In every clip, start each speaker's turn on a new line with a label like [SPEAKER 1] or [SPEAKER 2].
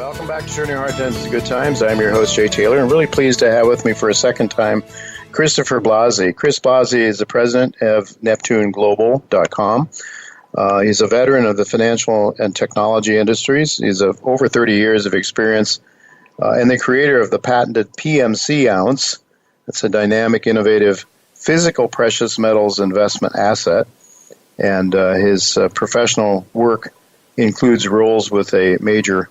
[SPEAKER 1] Welcome back to Turning Hard Times to Good Times. I'm your host, Jay Taylor, and really pleased to have with me for a second time Christopher Blasi. Chris Blasi is the president of NeptuneGlobal.com. He's a veteran of the financial and technology industries. He's over 30 years of experience and the creator of the patented PMC ounce. It's a dynamic, innovative, physical precious metals investment asset. And his professional work includes roles with a major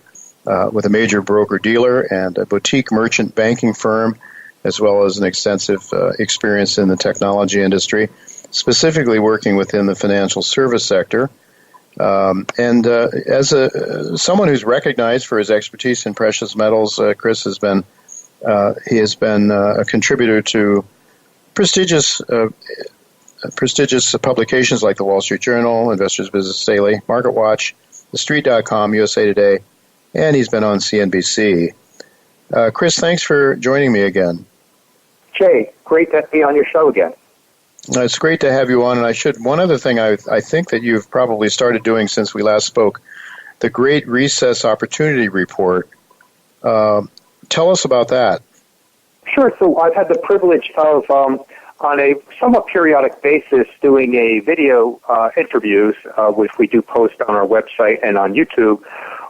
[SPEAKER 1] broker-dealer and a boutique merchant banking firm, as well as an extensive experience in the technology industry, specifically working within the financial service sector. As someone who's recognized for his expertise in precious metals, Chris has been a contributor to prestigious publications like the Wall Street Journal, Investors Business Daily, MarketWatch, TheStreet.com, USA Today, and he's been on CNBC. Chris, thanks for joining me again.
[SPEAKER 2] Jay, great to be on your show again.
[SPEAKER 1] It's great to have you on, and one other thing I think that you've probably started doing since we last spoke, the Great Recess Opportunity Report. Tell us about that.
[SPEAKER 2] Sure. So I've had the privilege of, on a somewhat periodic basis, doing a video interviews, which we do post on our website and on YouTube,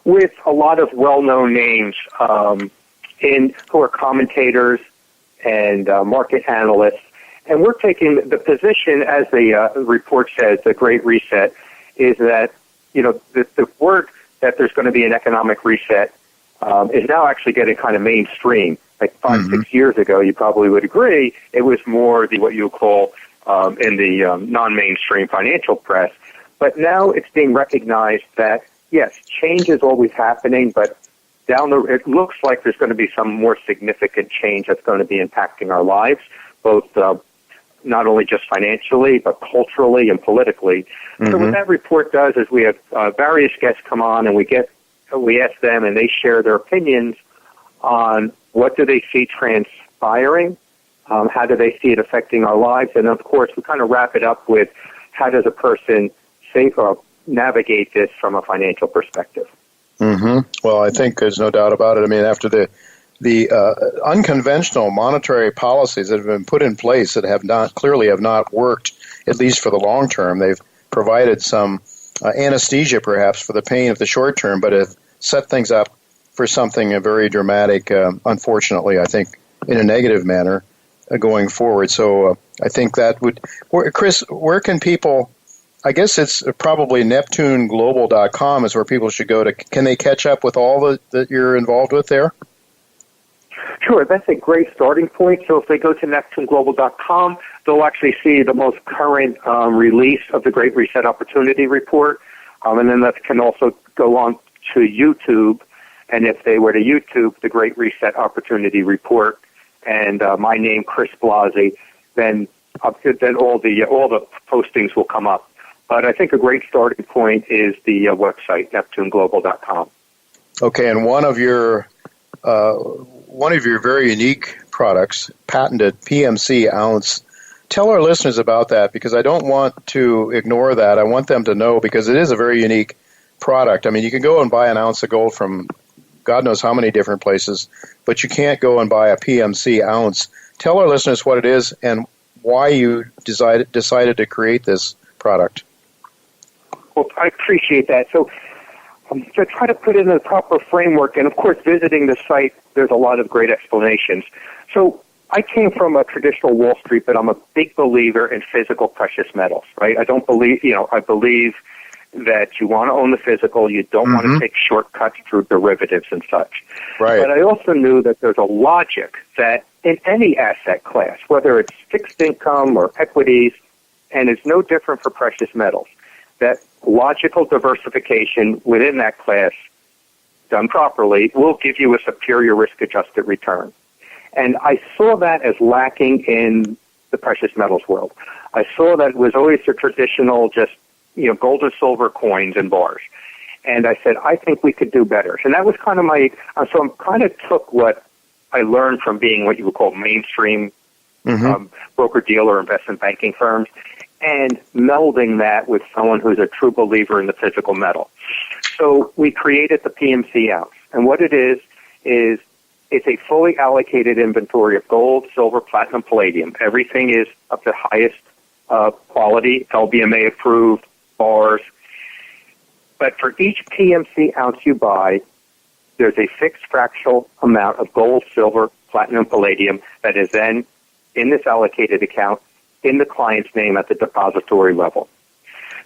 [SPEAKER 2] with a lot of well-known names who are commentators and market analysts. And we're taking the position, as the report says, the Great Reset, is that, the word that there's going to be an economic reset is now actually getting kind of mainstream. Like 6 years ago, you probably would agree, it was more what you would call in the non-mainstream financial press. But now it's being recognized that, yes, change is always happening, but it looks like there's going to be some more significant change that's going to be impacting our lives, both not only just financially, but culturally and politically. So what that report does is we have various guests come on, and we ask them, and they share their opinions on what do they see transpiring, how do they see it affecting our lives, and of course we kind of wrap it up with how does a person navigate this from a financial perspective.
[SPEAKER 1] Well, I think there's no doubt about it. I mean, after the unconventional monetary policies that have been put in place that have not worked, at least for the long term, they've provided some anesthesia perhaps for the pain of the short term, but have set things up for something very dramatic, unfortunately, I think, in a negative manner going forward. So I think that would... Chris, where can people... I guess it's probably NeptuneGlobal.com is where people should go to. Can they catch up with all that you're involved with there?
[SPEAKER 2] Sure, that's a great starting point. So if they go to NeptuneGlobal.com, they'll actually see the most current release of the Great Reset Opportunity Report. And then that can also go on to YouTube. And if they were to YouTube the Great Reset Opportunity Report and my name, Chris Blasi, then all the postings will come up. But I think a great starting point is the website, NeptuneGlobal.com.
[SPEAKER 1] Okay, and one of your very unique products, patented PMC ounce. Tell our listeners about that, because I don't want to ignore that. I want them to know, because it is a very unique product. I mean, you can go and buy an ounce of gold from God knows how many different places, but you can't go and buy a PMC ounce. Tell our listeners what it is and why you decided to create this product.
[SPEAKER 2] Well, I appreciate that. So to try to put it in the proper framework, and of course visiting the site, there's a lot of great explanations. So I came from a traditional Wall Street, but I'm a big believer in physical precious metals, right? I believe that you want to own the physical, you don't want to take shortcuts through derivatives and such.
[SPEAKER 1] Right.
[SPEAKER 2] But I also knew that there's a logic that in any asset class, whether it's fixed income or equities, and it's no different for precious metals, that logical diversification within that class, done properly, will give you a superior risk-adjusted return. And I saw that as lacking in the precious metals world. I saw that it was always the traditional just, gold and silver coins and bars. And I said, I think we could do better. And that was kind of so I kind of took what I learned from being what you would call mainstream broker-dealer investment banking firms, and melding that with someone who's a true believer in the physical metal. So we created the PMC ounce. And what it is it's a fully allocated inventory of gold, silver, platinum, palladium. Everything is of the highest quality, LBMA approved, bars. But for each PMC ounce you buy, there's a fixed fractional amount of gold, silver, platinum, palladium that is then in this allocated account in the client's name at the depository level.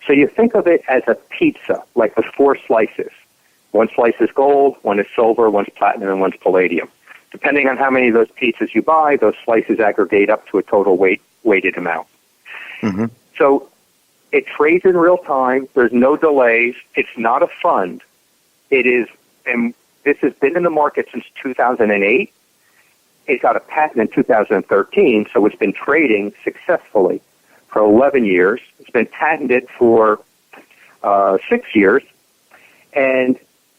[SPEAKER 2] So you think of it as a pizza, like with 4 slices. One slice is gold, one is silver, one's platinum, and one's palladium. Depending on how many of those pizzas you buy, those slices aggregate up to a total weighted amount. Mm-hmm. So it trades in real time. There's no delays. It's not a fund. It is, and this has been in the market since 2008. It got a patent in 2013, so it's been trading successfully for 11 years. It's been patented for 6 years, and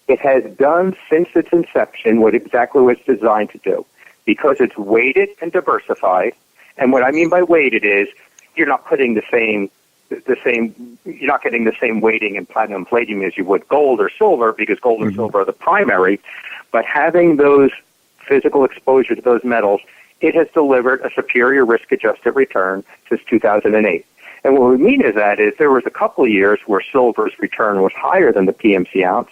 [SPEAKER 2] it has done since its inception what exactly it's designed to do. Because it's weighted and diversified, and what I mean by weighted is you're not putting you're not getting the same weighting in platinum and palladium as you would gold or silver, because gold and silver are the primary, but having those physical exposure to those metals, it has delivered a superior risk-adjusted return since 2008. And what we mean is that there was a couple of years where silver's return was higher than the PMC ounce,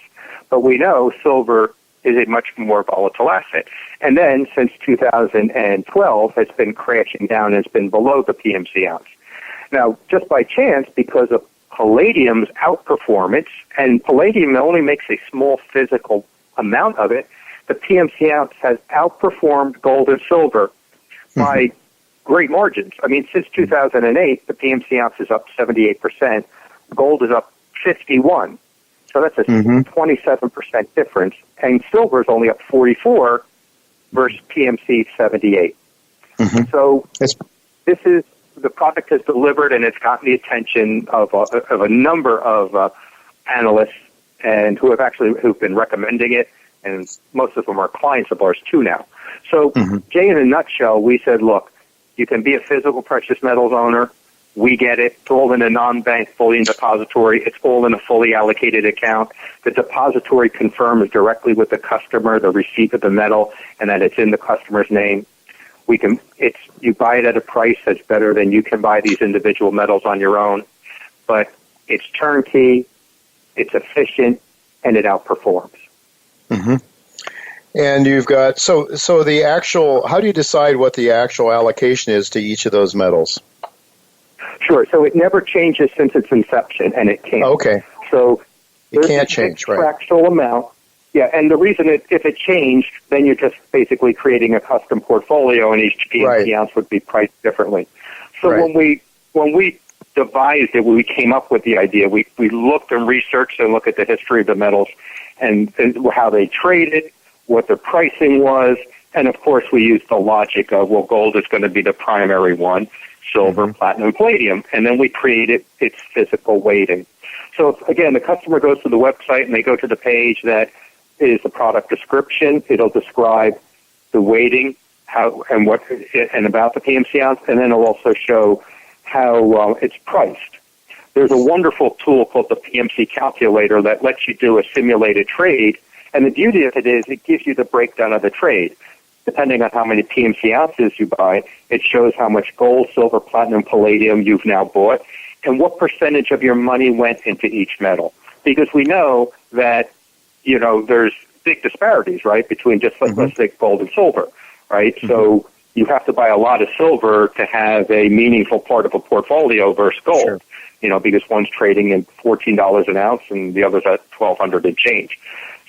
[SPEAKER 2] but we know silver is a much more volatile asset. And then since 2012, it's been crashing down and it's been below the PMC ounce. Now, just by chance, because of palladium's outperformance, and palladium only makes a small physical amount of it, the PMC ounce has outperformed gold and silver by great margins. I mean, since 2008, the PMC ounce is up 78%. Gold is up 51%. So that's a 27% difference. And silver is only up 44 versus PMC 78. Mm-hmm. So this is, the product has delivered, and it's gotten the attention of a number of analysts and who've been recommending it, and most of them are clients of ours too now. So, Jay, in a nutshell, we said, look, you can be a physical precious metals owner. We get it. It's all in a non-bank bullion depository. It's all in a fully allocated account. The depository confirms directly with the customer the receipt of the metal and that it's in the customer's name. You buy it at a price that's better than you can buy these individual metals on your own, but it's turnkey, it's efficient, and it outperforms. Mm-hmm.
[SPEAKER 1] And you've got, so the actual, how do you decide what the actual allocation is to each of those metals?
[SPEAKER 2] Sure. So it never changes since its inception, and it can't.
[SPEAKER 1] Okay.
[SPEAKER 2] So
[SPEAKER 1] it can't change, right?
[SPEAKER 2] Fractional amount. Yeah, and the reason if it changed, then you're just basically creating a custom portfolio, and each PMC ounce would be priced differently. So when we devised it, when we came up with the idea, we looked and researched and looked at the history of the metals and how they traded, what the pricing was, and of course we used the logic of, well, gold is going to be the primary one, silver, platinum, palladium, and then we created its physical weighting. So again, the customer goes to the website and they go to the page that is the product description. It'll describe the weighting, how and what, and about the PMC ounce, and then it'll also show how it's priced. There's a wonderful tool called the PMC calculator that lets you do a simulated trade, and the beauty of it is it gives you the breakdown of the trade. Depending on how many PMC ounces you buy, it shows how much gold, silver, platinum, palladium you've now bought, and what percentage of your money went into each metal. Because we know that, there's big disparities, right, between just let's say gold and silver, right? So you have to buy a lot of silver to have a meaningful part of a portfolio versus gold, because one's trading in $14 an ounce and the other's at $1,200 and change.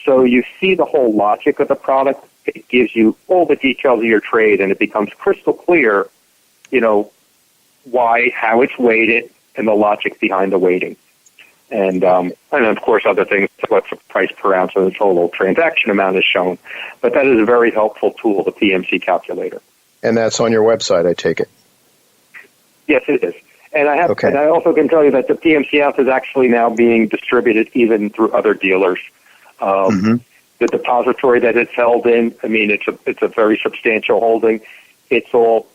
[SPEAKER 2] So you see the whole logic of the product. It gives you all the details of your trade, and it becomes crystal clear, how it's weighted and the logic behind the weighting. And of course, other things, what's the price per ounce and the total transaction amount is shown. But that is a very helpful tool, the PMC calculator.
[SPEAKER 1] And that's on your website, I take it?
[SPEAKER 2] Yes, it is. And I also can tell you that the PMC ounce is actually now being distributed even through other dealers. The depository that it's held in, it's a very substantial holding. It's all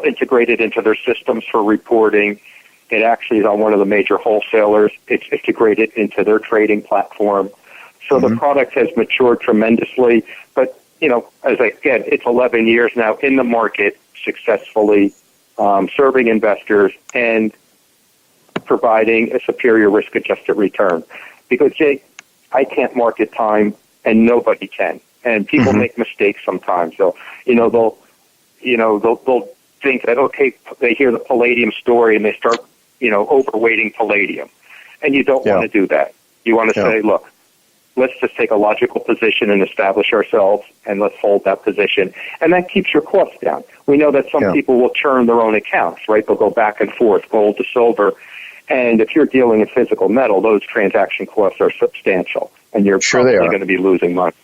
[SPEAKER 2] integrated into their systems for reporting. It actually is on one of the major wholesalers. It's integrated into their trading platform. So the product has matured tremendously. But, it's 11 years now in the market, successfully serving investors and providing a superior risk-adjusted return. Because, Jay, I can't market time, and nobody can. And people make mistakes sometimes. So, they'll think that, okay, they hear the palladium story and they start, overweighting palladium. And you don't want to do that. You want to say, look, let's just take a logical position and establish ourselves, and let's hold that position. And that keeps your costs down. We know that some people will churn their own accounts, right? They'll go back and forth, gold to silver. And if you're dealing in physical metal, those transaction costs are substantial, and you're probably going to be losing money.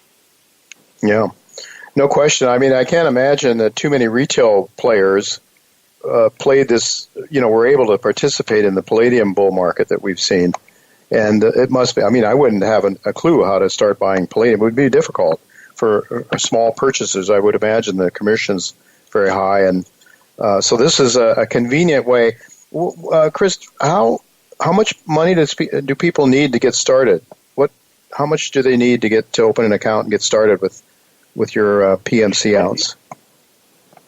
[SPEAKER 1] Yeah, no question. I mean, I can't imagine that too many retail players played this, were able to participate in the palladium bull market that we've seen. And it must be, I wouldn't have a clue how to start buying palladium. It would be difficult for small purchasers. I would imagine the commission's very high. And so this is a convenient way. Chris, how much money do people need to get started? How much do they need to open an account and get started with your PMC ounce?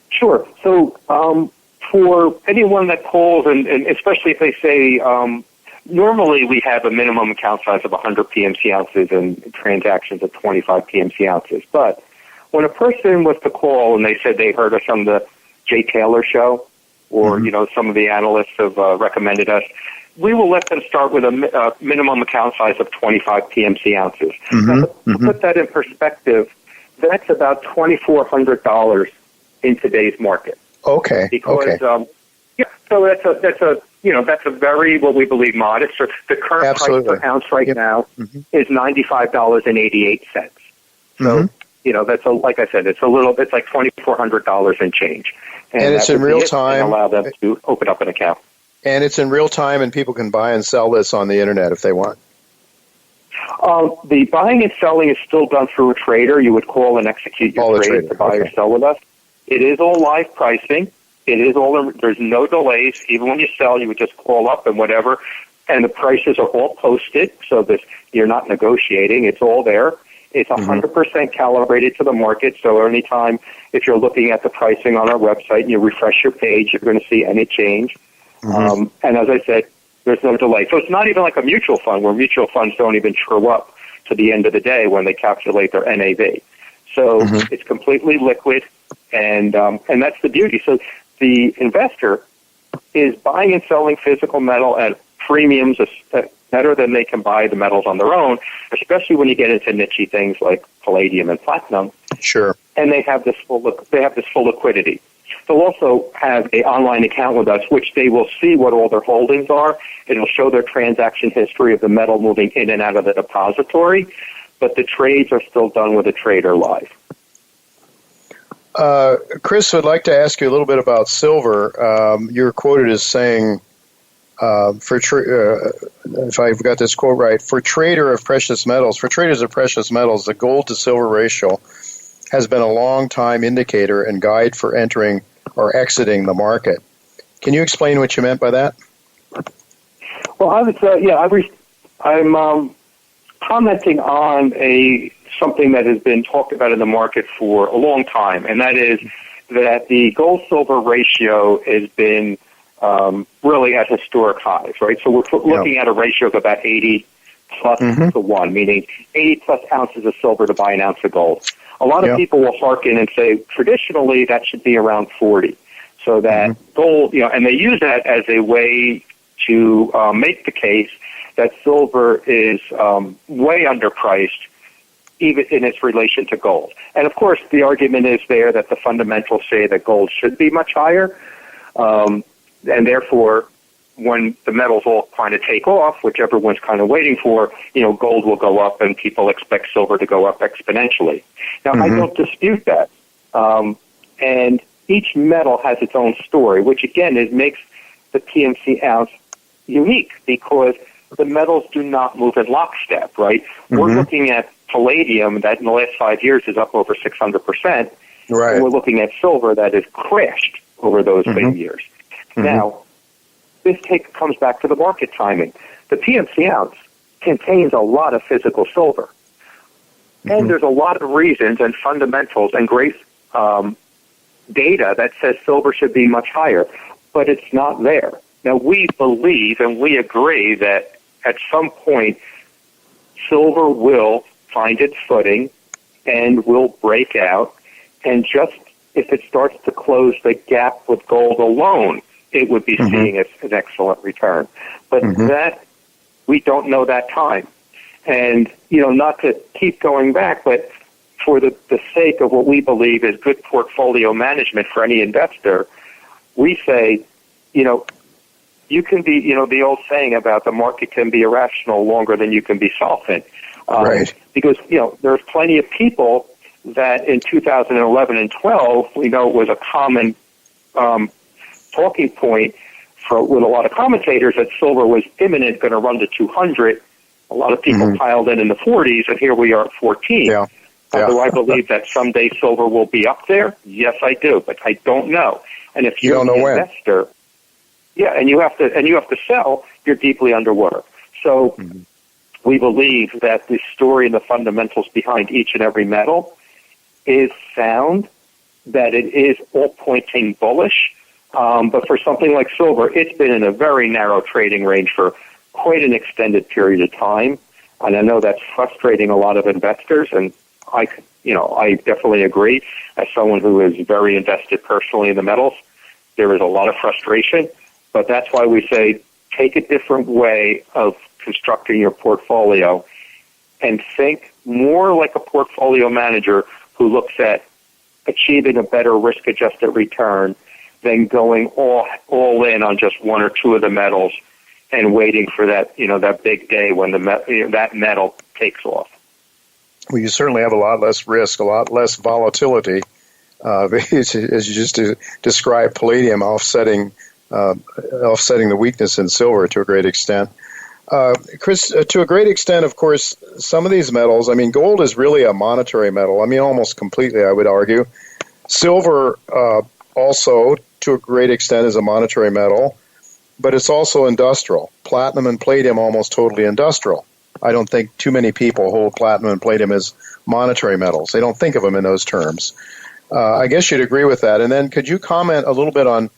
[SPEAKER 2] Sure. So for anyone that calls, and especially if they say, normally we have a minimum account size of 100 PMC ounces and transactions of 25 PMC ounces. But when a person was to call and they said they heard us on the Jay Taylor show, or some of the analysts have recommended us, we will let them start with a minimum account size of 25 PMC ounces. Now, to put that in perspective, that's about $2,400 in today's market.
[SPEAKER 1] Okay.
[SPEAKER 2] Because so that's a very, what we believe, modest. So the current price per ounce right now is $95.88. So that's like I said, it's like $2,400 and change.
[SPEAKER 1] And it's in real time.
[SPEAKER 2] And allow them to open up an account.
[SPEAKER 1] And it's in real time, and people can buy and sell this on the internet if they want.
[SPEAKER 2] The buying and selling is still done through a trader. You would call and execute your trade to buy or sell with us. It is all live pricing. It is all. There's no delays. Even when you sell, you would just call up and whatever, and the prices are all posted, so that you're not negotiating. It's all there. It's 100% calibrated to the market. So anytime, if you're looking at the pricing on our website and you refresh your page, you're going to see any change. And as I said, there's no delay. So it's not even like a mutual fund, where mutual funds don't even true up to the end of the day when they calculate their NAV. So it's completely liquid, and that's the beauty. So the investor is buying and selling physical metal at premiums better than they can buy the metals on their own, especially when you get into niche things like palladium and platinum.
[SPEAKER 1] Sure.
[SPEAKER 2] And they have this full liquidity. They'll also have an online account with us, which they will see what all their holdings are. It'll show their transaction history of the metal moving in and out of the depository, but the trades are still done with a trader live.
[SPEAKER 1] Chris, I'd like to ask you a little bit about silver. You're quoted as saying, if I've got this quote right, for traders of precious metals, the gold to silver ratio has been a long time indicator and guide for entering or exiting the market. Can you explain what you meant by that?
[SPEAKER 2] Well, I would say, I'm commenting on something that has been talked about in the market for a long time, and that is that the gold-silver ratio has been really at historic highs, right? So we're looking at a ratio of about 80 plus to 1, meaning 80 plus ounces of silver to buy an ounce of gold. A lot of people will hearken and say, traditionally, that should be around 40. So that gold, and they use that as a way to make the case that silver is way underpriced, even in its relation to gold. And, of course, the argument is there that the fundamentals say that gold should be much higher, and therefore, when the metals all kind of take off, which everyone's kind of waiting for, gold will go up and people expect silver to go up exponentially. Now, I don't dispute that. And each metal has its own story, which again makes the PMC ounce unique because the metals do not move in lockstep, right? We're looking at palladium that in the last 5 years is up over 600%. Right. And we're looking at silver that has crashed over those same years. Now, comes back to the market timing. The PMC ounce contains a lot of physical silver. And there's a lot of reasons and fundamentals and great data that says silver should be much higher, but it's not there. Now, we believe and we agree that at some point, silver will find its footing and will break out, and just if it starts to close the gap with gold alone, it would be seeing an excellent return. But that, we don't know that time. And, not to keep going back, but for the sake of what we believe is good portfolio management for any investor, we say, you can be, the old saying about the market can be irrational longer than you can be solvent.
[SPEAKER 1] Right.
[SPEAKER 2] Because, there's plenty of people that in 2011 and 12, we know it was a common talking point with a lot of commentators that silver was imminent, going to run to 200. A lot of people piled in the 40s, and here we are at 14.
[SPEAKER 1] Yeah.
[SPEAKER 2] Do I believe that someday silver will be up there? Yes, I do, but I don't know. And if you're an investor, and you have to sell, you're deeply underwater. So we believe that the story and the fundamentals behind each and every metal is sound, that it is all pointing bullish. But for something like silver, it's been in a very narrow trading range for quite an extended period of time. And I know that's frustrating a lot of investors, and I definitely agree. As someone who is very invested personally in the metals, there is a lot of frustration. But that's why we say take a different way of constructing your portfolio and think more like a portfolio manager who looks at achieving a better risk-adjusted return than going all in on just one or two of the metals and waiting for that, that big day when that metal takes off.
[SPEAKER 1] Well, you certainly have a lot less risk, a lot less volatility, as you just described, palladium offsetting the weakness in silver to a great extent. Chris, to a great extent, of course, some of these metals, gold is really a monetary metal. Almost completely, I would argue. Silver also, to a great extent, is a monetary metal, but it's also industrial. Platinum and palladium almost totally industrial. I don't think too many people hold platinum and palladium as monetary metals. They don't think of them in those terms. I guess you'd agree with that. And then could you comment a little bit on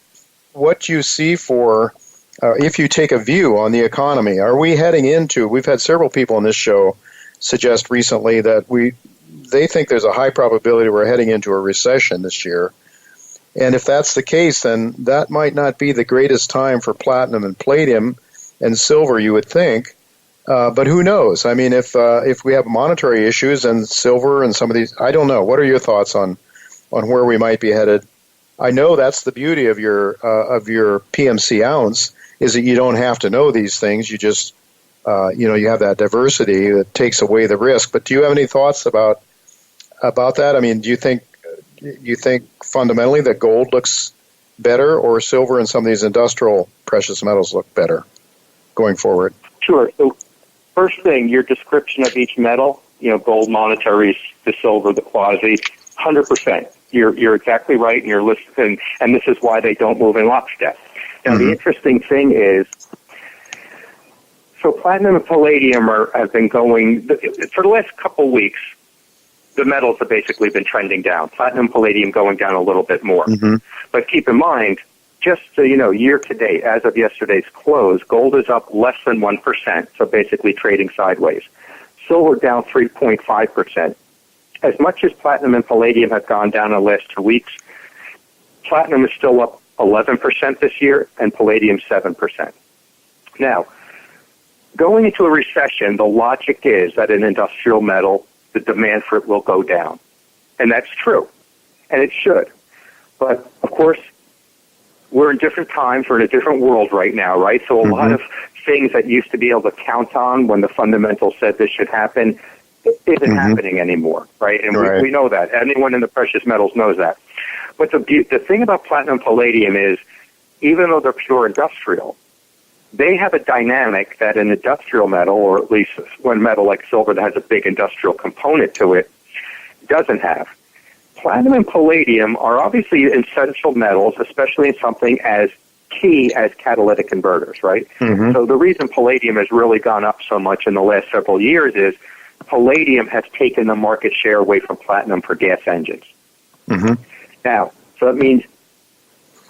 [SPEAKER 1] what you see for, if you take a view on the economy? Are we heading into, we've had several people on this show suggest recently that they think there's a high probability we're heading into a recession this year. And if that's the case, then that might not be the greatest time for platinum and palladium and silver, you would think. But who knows? If we have monetary issues and silver and some of these, I don't know. What are your thoughts on where we might be headed? I know that's the beauty of your PMC ounce, is that you don't have to know these things. You just, you have that diversity that takes away the risk. But do you have any thoughts about that? Do you think fundamentally that gold looks better, or silver and some of these industrial precious metals look better going forward?
[SPEAKER 2] Sure. So first thing, your description of each metal, gold monetaries, the silver, the quasi, 100%. You're exactly right, and you're listening, and this is why they don't move in lockstep. Now, the interesting thing is, so platinum and palladium have been going, for the last couple weeks, the metals have basically been trending down. Platinum, palladium going down a little bit more. But keep in mind, just so you know, year to date, as of yesterday's close, gold is up less than 1%, so basically trading sideways. Silver down 3.5%. As much as platinum and palladium have gone down in the last 2 weeks, platinum is still up 11% this year, and palladium 7%. Now, going into a recession, the logic is that an industrial metal, the demand for it will go down. And that's true. And it should. But, of course, we're in different times. We're in a different world right now, right? So a lot of things that used to be able to count on when the fundamentals said this should happen isn't happening anymore, right? And we know that. Anyone in the precious metals knows that. But the thing about platinum and palladium is, even though they're pure industrial, they have a dynamic that an industrial metal, or at least one metal like silver that has a big industrial component to it, doesn't have. Platinum and palladium are obviously essential metals, especially in something as key as catalytic converters, right?
[SPEAKER 1] Mm-hmm.
[SPEAKER 2] So the reason palladium has really gone up so much in the last several years is palladium has taken the market share away from platinum for gas engines.
[SPEAKER 1] Mm-hmm.
[SPEAKER 2] Now, so that means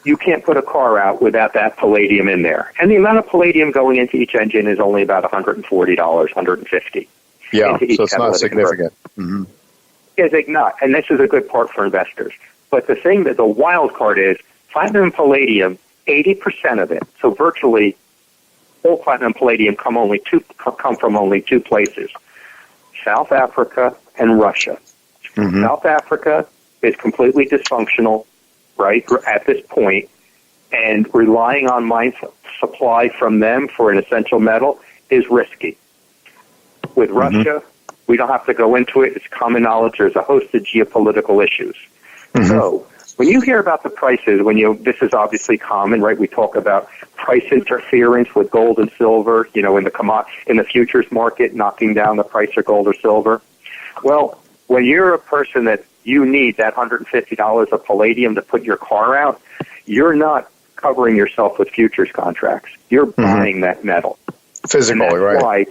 [SPEAKER 2] you can't put a car out without that palladium in there. And the amount of palladium going into each engine is only about $140, $150.
[SPEAKER 1] Yeah, so it's not significant. Mm-hmm.
[SPEAKER 2] It's not, and this is a good part for investors. But the thing that the wild card is, platinum and palladium, 80% of it, so virtually all platinum and palladium come from only two places, South Africa and Russia.
[SPEAKER 1] Mm-hmm.
[SPEAKER 2] South Africa is completely dysfunctional, right, at this point, and relying on mine supply from them for an essential metal is risky. With Russia, we don't have to go into it. It's common knowledge. There's a host of geopolitical issues.
[SPEAKER 1] Mm-hmm.
[SPEAKER 2] So when you hear about the prices, this is obviously common, right? We talk about price interference with gold and silver, in the futures market, knocking down the price of gold or silver. Well, when you're a person that you need that $150 of palladium to put your car out, you're not covering yourself with futures contracts. You're buying that metal.
[SPEAKER 1] Physically, right?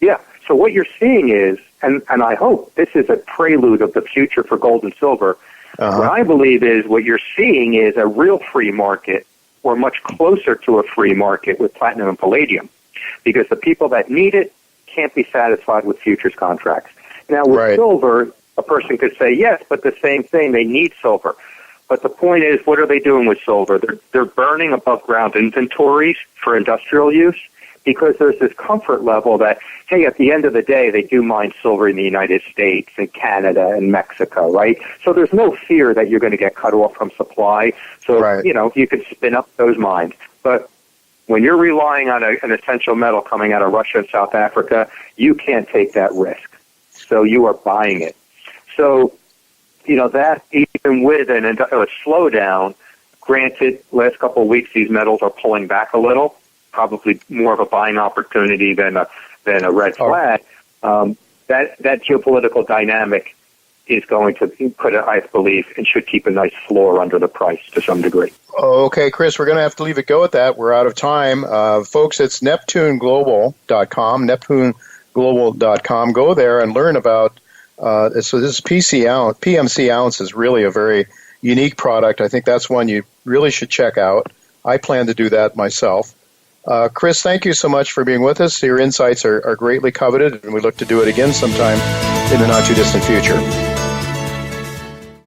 [SPEAKER 2] Yeah. So what you're seeing is, and I hope this is a prelude of the future for gold and silver, what I believe is what you're seeing is a real free market, or much closer to a free market with platinum and palladium, because the people that need it can't be satisfied with futures contracts. Now, with silver, a person could say, yes, but the same thing, they need silver. But the point is, what are they doing with silver? They're burning above ground inventories for industrial use, because there's this comfort level that, hey, at the end of the day, they do mine silver in the United States and Canada and Mexico, right? So there's no fear that you're going to get cut off from supply. So, you can spin up those mines. But when you're relying on an essential metal coming out of Russia and South Africa, you can't take that risk. So you are buying it. So, that even with a slowdown, granted, last couple of weeks, these metals are pulling back a little, probably more of a buying opportunity than a red flag. That geopolitical dynamic is going to put, I believe, and should keep a nice floor under the price to some degree.
[SPEAKER 1] Okay, Chris, we're going to have to leave it go at that. We're out of time. Folks, it's NeptuneGlobal.com, NeptuneGlobal.com. Go there and learn about, so this PMC ounce is really a very unique product. I think that's one you really should check out. I plan to do that myself. Chris, thank you so much for being with us. Your insights are greatly coveted, and we look to do it again sometime in the not-too-distant future.